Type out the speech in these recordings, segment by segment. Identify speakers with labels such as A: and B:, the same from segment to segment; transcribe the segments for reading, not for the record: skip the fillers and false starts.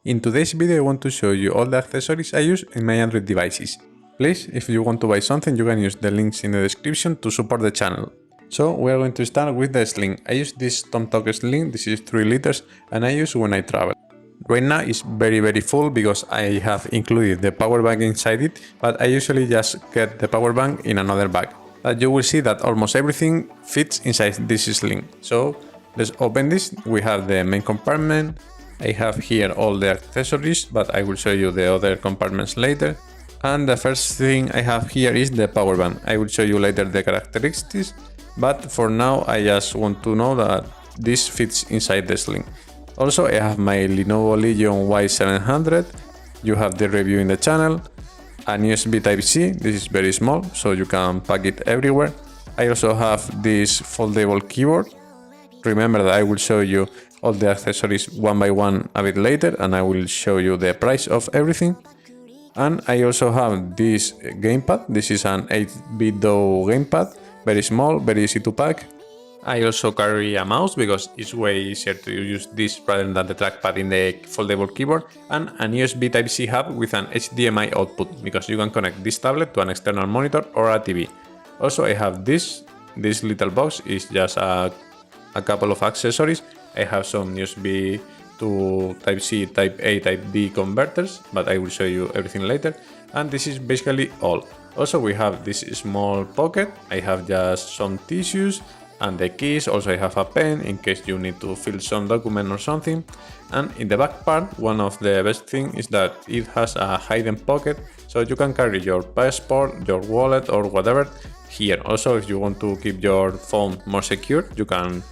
A: In today's video I want to show you all the accessories I use in my Android devices. Please, if you want to buy something, you can use the links in the description to support the channel. So we are going to start with the sling. I use this Tomtoc sling, this is 3 liters, and I use when I travel. Right now it's very full because I have included the power bank inside it, but I usually just get the power bank in another bag. But you will see that almost everything fits inside this sling. So let's open this. We have the main compartment. I have here all the accessories, but I will show you the other compartments later. And the first thing I have here is the power bank. I will show you later the characteristics, but for now I just want to know that this fits inside the sling. Also, I have my Lenovo Legion Y700. You have the review in the channel. An USB Type-C, this is very small, so you can pack it everywhere. I also have this foldable keyboard. Remember that I will show you all the accessories one by one a bit later, and I will show you the price of everything. And I also have this gamepad. This is an 8-bit gamepad, very small, very easy to pack. I also carry a mouse because it's way easier to use this rather than the trackpad in the foldable keyboard, and an USB Type-C hub with an HDMI output because you can connect this tablet to an external monitor or a TV. Also, I have this little box is just a couple of accessories. I have some USB to Type-C, Type-A, Type-B converters, but I will show you everything later. And this is basically all. Also, we have this small pocket. I have just some tissues and the keys. Also, I have a pen in case you need to fill some document or something. And in the back part, one of the best things is that it has a hidden pocket, so you can carry your passport, your wallet or whatever here. Also, if you want to keep your phone more secure, you can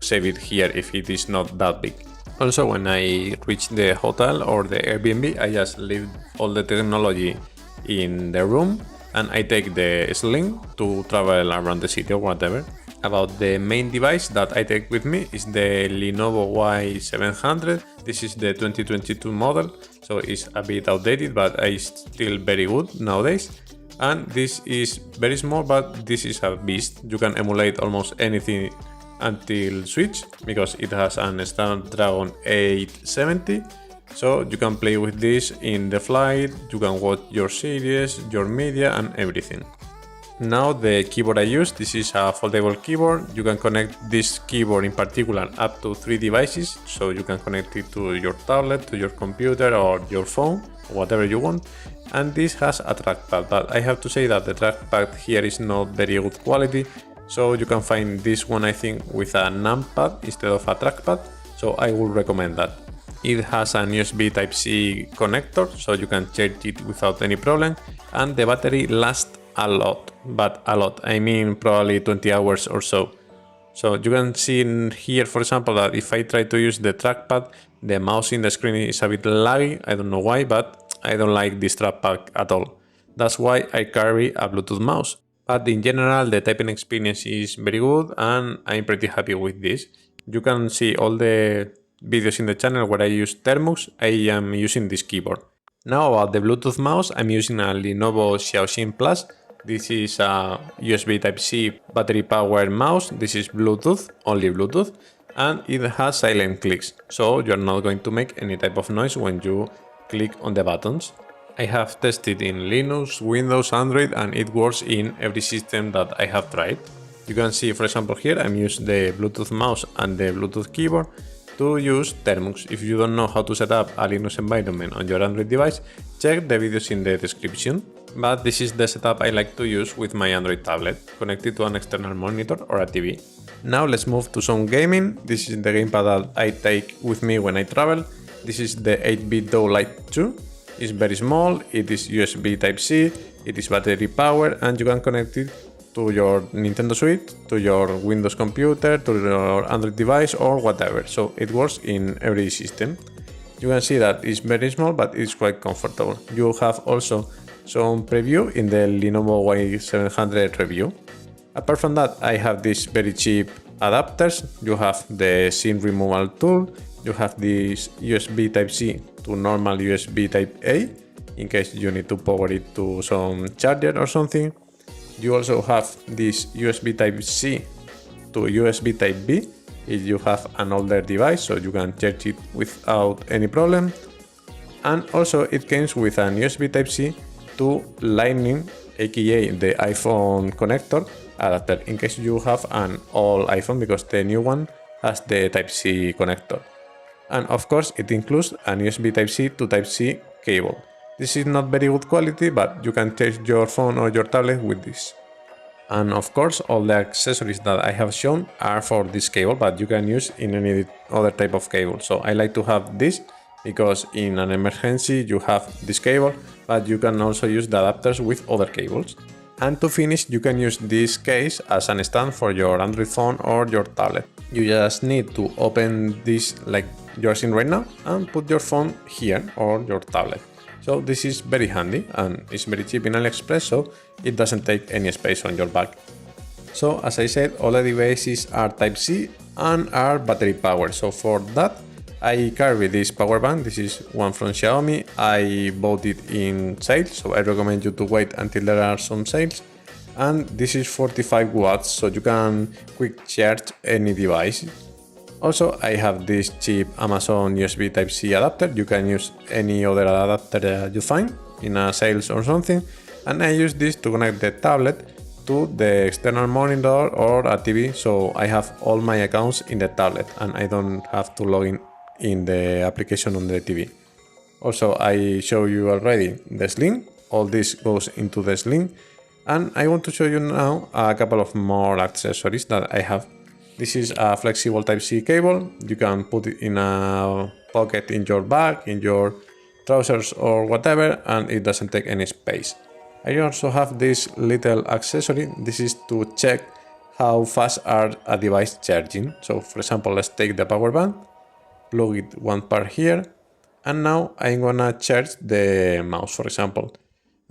A: save it here if it is not that big. Also, when I reach the hotel or the Airbnb, I just leave all the technology in the room and I take the sling to travel around the city or whatever. About the main device that I take with me is the Lenovo Y700. This is the 2022 model, so it's a bit outdated, but it's still very good nowadays. And this is very small, but this is a beast. You can emulate almost anything until Switch because it has an Snapdragon 870. So you can play with this in the flight, you can watch your series, your media and everything. Now the keyboard I use, this is a foldable keyboard. You can connect this keyboard in particular up to 3 devices, so you can connect it to your tablet, to your computer or your phone, whatever you want. And this has a trackpad, but I have to say that the trackpad here is not very good quality, so you can find this one I think with a numpad instead of a trackpad, so I would recommend that. It has an USB Type-C connector, so you can charge it without any problem, and the battery lasts a lot, but a lot, I mean probably 20 hours or so. So you can see in here, for example, that if I try to use the trackpad, the mouse in the screen is a bit laggy. I don't know why, but I don't like this trackpad at all. That's why I carry a Bluetooth mouse. But in general, the typing experience is very good and I'm pretty happy with this. You can see all the videos in the channel where I use Termux. I am using this keyboard. Now about the Bluetooth mouse, I'm using a Lenovo Xiaomi Plus. This is a USB Type-C battery powered mouse. This is Bluetooth, only Bluetooth, and it has silent clicks, so you're not going to make any type of noise when you click on the buttons. I have tested in Linux, Windows, Android, and it works in every system that I have tried. You can see, for example, here I'm using the Bluetooth mouse and the Bluetooth keyboard to use Termux. If you don't know how to set up a Linux environment on your Android device, check the videos in the description. But this is the setup I like to use with my Android tablet, connected to an external monitor or a TV. Now let's move to some gaming. This is the gamepad that I take with me when I travel. This is the 8-bit Lite 2. It's very small, it is USB Type-C, it is battery powered, and you can connect it to your Nintendo Switch, to your Windows computer, to your Android device or whatever. So it works in every system. You can see that it's very small, but it's quite comfortable. You have also some preview in the Lenovo Y700 review. Apart from that, I have these very cheap adapters. You have the SIM removal tool. You have this USB Type-C to normal USB Type-A in case you need to power it to some charger or something. You also have this USB Type-C to USB Type-B if you have an older device, so you can charge it without any problem. And also it comes with an USB Type-C to Lightning, aka the iPhone connector adapter, in case you have an old iPhone, because the new one has the Type-C connector. And of course it includes an USB Type-C to Type-C cable. This is not very good quality, but you can charge your phone or your tablet with this. And of course all the accessories that I have shown are for this cable, but you can use in any other type of cable. So I like to have this because in an emergency you have this cable, but you can also use the adapters with other cables. And to finish, you can use this case as an stand for your Android phone or your tablet. You just need to open this like you're seeing right now and put your phone here or your tablet. So this is very handy and it's very cheap in AliExpress, so it doesn't take any space on your bag. So as I said, all the devices are Type-C and are battery powered. So for that, I carry this power bank. This is one from Xiaomi. I bought it in sale, so I recommend you to wait until there are some sales. And this is 45 watts, so you can quick charge any device. Also, I have this cheap Amazon USB Type-C adapter. You can use any other adapter you find in a sales or something. And I use this to connect the tablet to the external monitor or a TV, so I have all my accounts in the tablet and I don't have to log in the application on the TV. Also, I show you already the sling. All this goes into the sling. And I want to show you now a couple of more accessories that I have. This is a flexible Type-C cable. You can put it in a pocket in your bag, in your trousers or whatever, and it doesn't take any space. I also have this little accessory. This is to check how fast are a device charging. So for example, let's take the power bank, plug it one part here, and now I'm gonna charge the mouse, for example.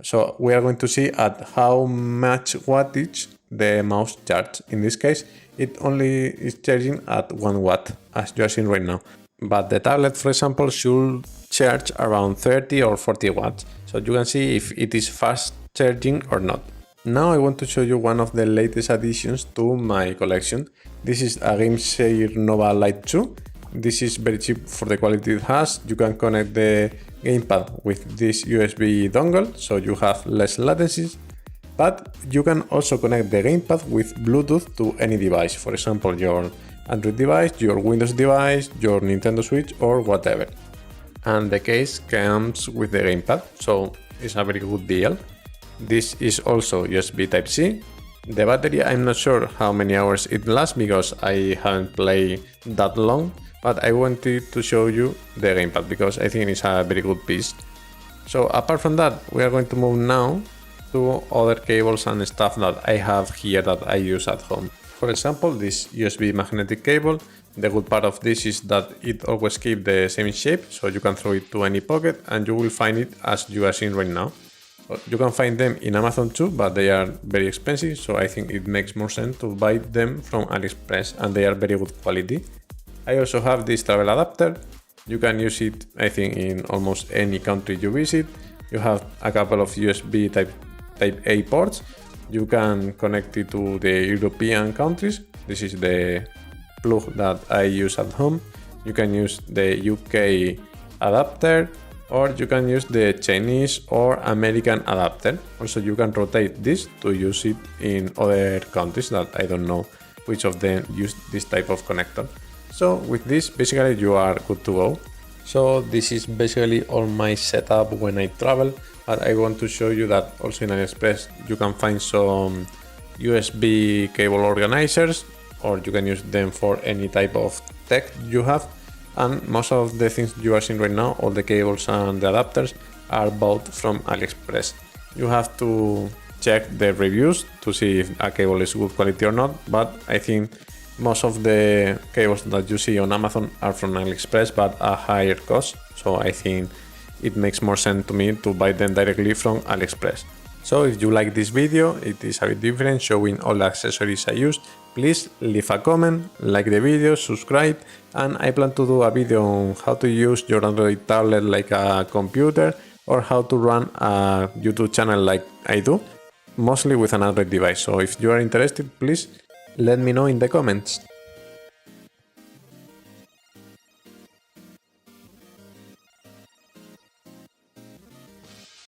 A: So we are going to see at how much wattage the mouse charges. In this case, it only is charging at 1 watt, as you are seeing right now. But the tablet, for example, should charge around 30 or 40 watts. So you can see if it is fast charging or not. Now I want to show you one of the latest additions to my collection. This is a GameSir Nova Lite 2. This is very cheap for the quality it has. You can connect the gamepad with this USB dongle, so you have less latencies. But you can also connect the gamepad with Bluetooth to any device, for example, your Android device, your Windows device, your Nintendo Switch or whatever. And the case comes with the gamepad, so it's a very good deal. This is also USB Type-C. The battery, I'm not sure how many hours it lasts because I haven't played that long, but I wanted to show you the gamepad because I think it's a very good piece. So apart from that, we are going to move now to other cables and stuff that I have here that I use at home. For example, this USB magnetic cable. The good part of this is that it always keeps the same shape, so you can throw it to any pocket and you will find it as you are seeing right now. You can find them in Amazon too, but they are very expensive, so I think it makes more sense to buy them from AliExpress, and they are very good quality. I also have this travel adapter. You can use it, I think, in almost any country you visit. You have a couple of USB Type A ports. You can connect it to the European countries. This is the plug that I use at home. You can use the UK adapter, or you can use the Chinese or American adapter. Also, you can rotate this to use it in other countries that I don't know which of them use this type of connector. So with this, basically you are good to go. So this is basically all my setup when I travel, but I want to show you that also in AliExpress you can find some USB cable organizers, or you can use them for any type of tech you have. And most of the things you are seeing right now, all the cables and the adapters, are bought from AliExpress. You have to check the reviews to see if a cable is good quality or not, but I think most of the cables that you see on Amazon are from AliExpress, but a higher cost, so I think it makes more sense to me to buy them directly from AliExpress. So if you like this video, it is a bit different, showing all the accessories I use, please leave a comment, like the video, subscribe, and I plan to do a video on how to use your Android tablet like a computer, or how to run a YouTube channel like I do, mostly with an Android device. So if you are interested, please let me know in the comments.